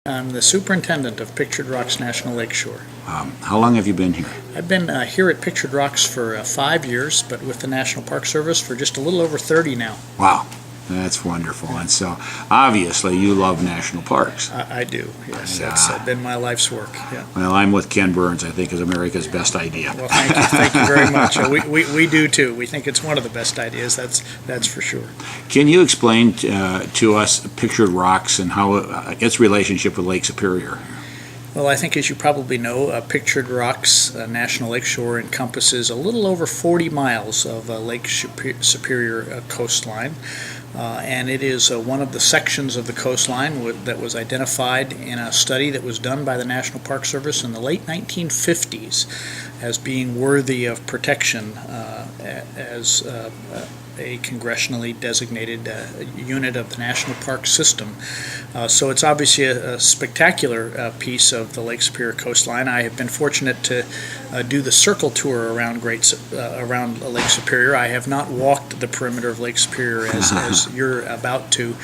I'm the superintendent of Pictured Rocks National Lakeshore. How long have you been here? I've been here at Pictured Rocks for 5 years, but with the National Park Service for just a little over 30 now. Wow, that's wonderful. And so, obviously, you love national parks. I do, yes. That's been my life's work. Yeah. Well, I'm with Ken Burns. I think is America's best idea. Well, thank you very much. We do too. We think it's one of the best ideas. That's for sure. Can you explain to us Pictured Rocks and how its relationship with Lake Superior? Well, I think as you probably know, Pictured Rocks National Lakeshore encompasses a little over 40 miles of Lake Superior coastline. And it is one of the sections of the coastline that was identified in a study that was done by the National Park Service in the late 1950s as being worthy of protection as a congressionally designated unit of the National Park System. So it's obviously a spectacular piece of the Lake Superior coastline. I have been fortunate to do the circle tour around around Lake Superior. I have not walked the perimeter of Lake Superior as you're about to,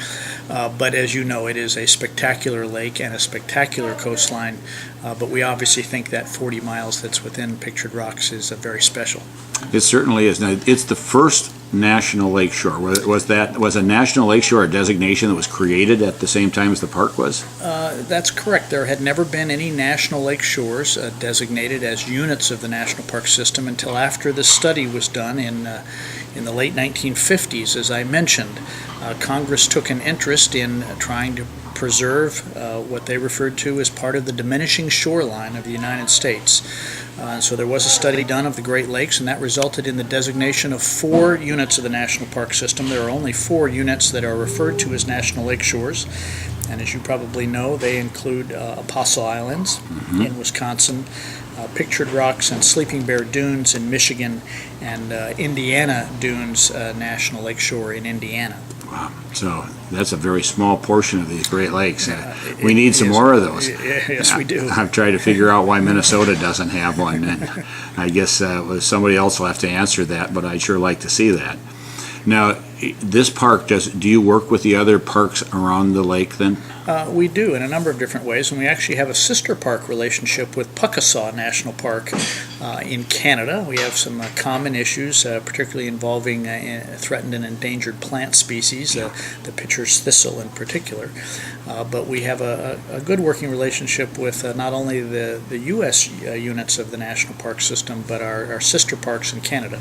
but as you know, it is a spectacular lake and a spectacular coastline. But we obviously think that 40 miles that's within Pictured Rocks is very special. It certainly is. Now, it's the first national lakeshore. Was a national lakeshore a designation that was created at the same time as the park was? That's correct. There had never been any national lake shores designated as units of the National Park System until after the study was done in the late 1950s. As I mentioned, Congress took an interest in trying to preserve what they referred to as part of the diminishing shoreline of the United States. So there was a study done of the Great Lakes, and that resulted in the designation of 4 units of the National Park System. There are only 4 units that are referred to as national lake shores, and as you probably know, they include Apostle Islands in Wisconsin, Pictured Rocks and Sleeping Bear Dunes in Michigan, and Indiana Dunes National Lake Shore in Indiana. Wow. So that's a very small portion of these Great Lakes. We need some more of those. Yes, we do. I've tried to figure out why Minnesota doesn't have one, and I guess somebody else will have to answer that, but I'd sure like to see that. Now, this park, do you work with the other parks around the lake then? We do in a number of different ways, and we actually have a sister park relationship with Pictured National Park in Canada. We have some common issues, particularly involving threatened and endangered plant species, the pitcher's thistle in particular. But we have a good working relationship with not only the U.S. units of the National Park System, but our sister parks in Canada.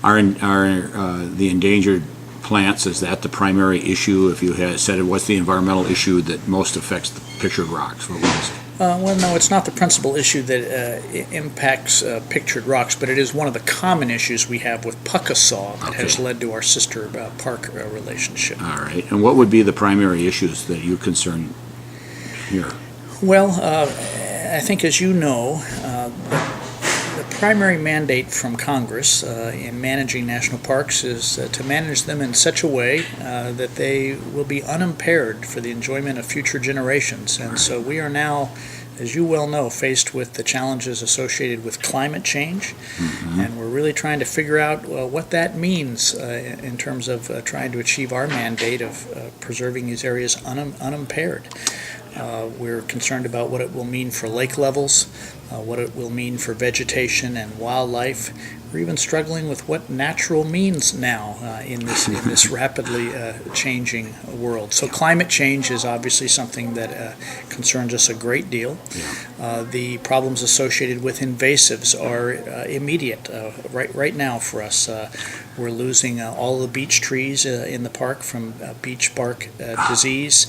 Are the endangered plants, is that the primary issue? If you had said it, what's the environmental issue that most affects the Pictured Rocks? What was it? Well, no, it's not the principal issue that impacts Pictured Rocks, but it is one of the common issues we have with Pictured that has led to our sister park relationship. All right. And what would be the primary issues that you concern here? Well, I think, as you know, the primary mandate from Congress in managing national parks is to manage them in such a way that they will be unimpaired for the enjoyment of future generations. And so we are now, as you well know, faced with the challenges associated with climate change, and we're really trying to figure out what that means in terms of trying to achieve our mandate of preserving these areas unimpaired. We're concerned about what it will mean for lake levels, what it will mean for vegetation and wildlife. We're even struggling with what natural means now in this rapidly changing world. So climate change is obviously something that concerns us a great deal. The problems associated with invasives are immediate right now for us. We're losing all the beech trees in the park from beech bark disease.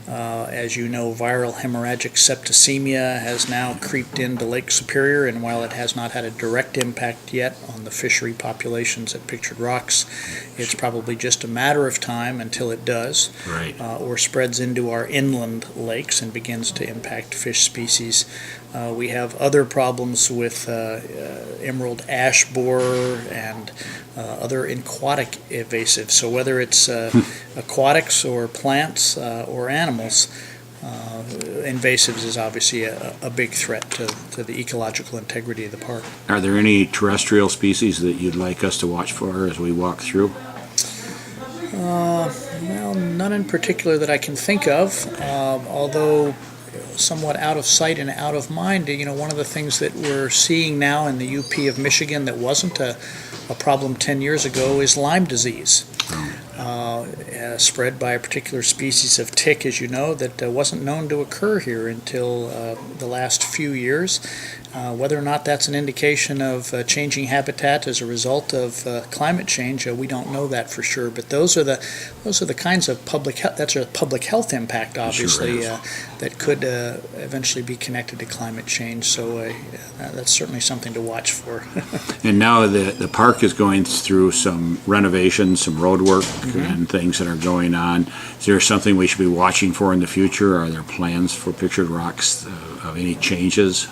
As you know, viral hemorrhagic septicemia has now creeped into Lake Superior, and while it has not had a direct impact yet on the fishery populations at Pictured Rocks, it's probably just a matter of time until it does, or spreads into our inland lakes and begins to impact fish species. We have other problems with emerald ash borer and other aquatic invasives. So whether it's aquatics or plants or animals, invasives is obviously a big threat to the ecological integrity of the park. Are there any terrestrial species that you'd like us to watch for as we walk through? Well, none in particular that I can think of, although somewhat out of sight and out of mind. One of the things that we're seeing now in the UP of Michigan that wasn't a problem 10 years ago is Lyme disease. Spread by a particular species of tick, as you know, that wasn't known to occur here until the last few years. Whether or not that's an indication of changing habitat as a result of climate change, we don't know that for sure. But those are the kinds of that's a public health impact, obviously, that could eventually be connected to climate change. So that's certainly something to watch for. And now the park is going through some renovations, some road work, and things that are going on. Is there something we should be watching for in the future? Are there plans for Pictured Rocks of any changes?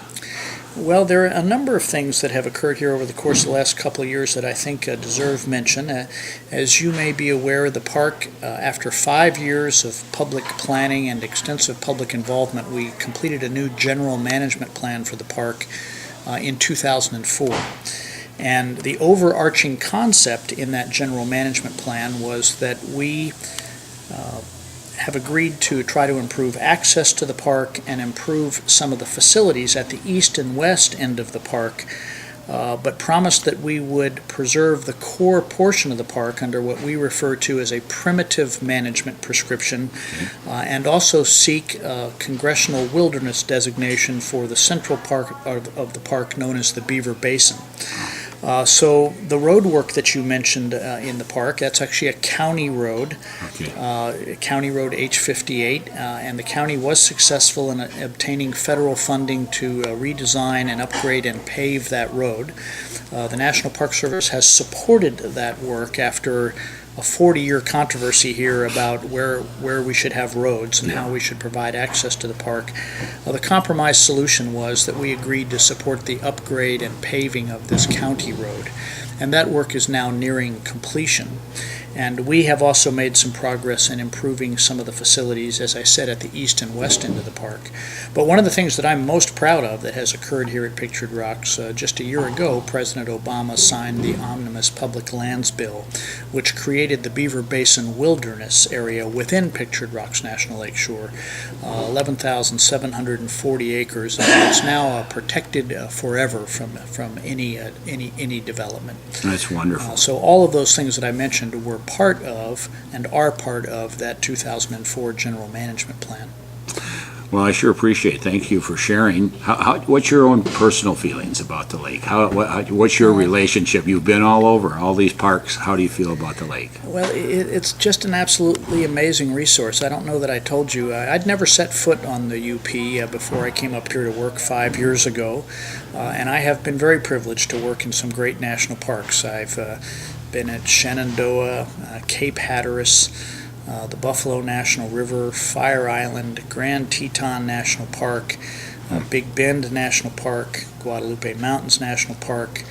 Well, there are a number of things that have occurred here over the course of the last couple of years that I think deserve mention. As you may be aware, the park, after 5 years of public planning and extensive public involvement, we completed a new general management plan for the park in 2004. And the overarching concept in that general management plan was that we have agreed to try to improve access to the park and improve some of the facilities at the east and west end of the park, but promised that we would preserve the core portion of the park under what we refer to as a primitive management prescription, and also seek congressional wilderness designation for the central part of the park known as the Beaver Basin. So the road work that you mentioned in the park, that's actually a county road, County Road H58, and the county was successful in obtaining federal funding to redesign and upgrade and pave that road. The National Park Service has supported that work after a 40-year controversy here about where we should have roads and how we should provide access to the park. The compromise solution was that we agreed to support the upgrade and paving of this county road, and that work is now nearing completion. And we have also made some progress in improving some of the facilities, as I said, at the east and west end of the park. But one of the things that I'm most proud of that has occurred here at Pictured Rocks, just a year ago, President Obama signed the omnibus public lands bill, which created the Beaver Basin Wilderness area within Pictured Rocks National Lakeshore, 11,740 acres, and it's now protected forever from any development. That's wonderful. So all of those things that I mentioned were part of and are part of that 2004 general management plan. Well, I sure appreciate it. Thank you for sharing. What's your own personal feelings about the lake? What's your relationship? You've been all over, all these parks. How do you feel about the lake? Well, it's just an absolutely amazing resource. I don't know that I told you. I'd never set foot on the UP before I came up here to work 5 years ago, and I have been very privileged to work in some great national parks. I've been at Shenandoah, Cape Hatteras, the Buffalo National River, Fire Island, Grand Teton National Park, Big Bend National Park, Guadalupe Mountains National Park,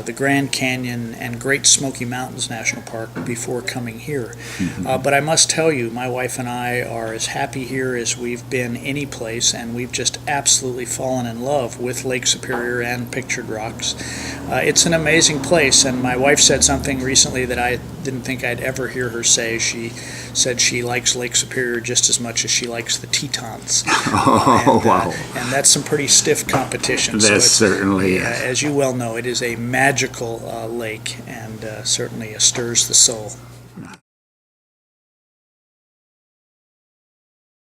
the Grand Canyon, and Great Smoky Mountains National Park before coming here. But I must tell you, my wife and I are as happy here as we've been any place, and we've just absolutely fallen in love with Lake Superior and Pictured Rocks. It's an amazing place, and my wife said something recently that I didn't think I'd ever hear her say. She said she likes Lake Superior just as much as she likes the Tetons. Wow. And that's some pretty stiff competition. That certainly is. As you well know, it is a magical lake, and certainly stirs the soul.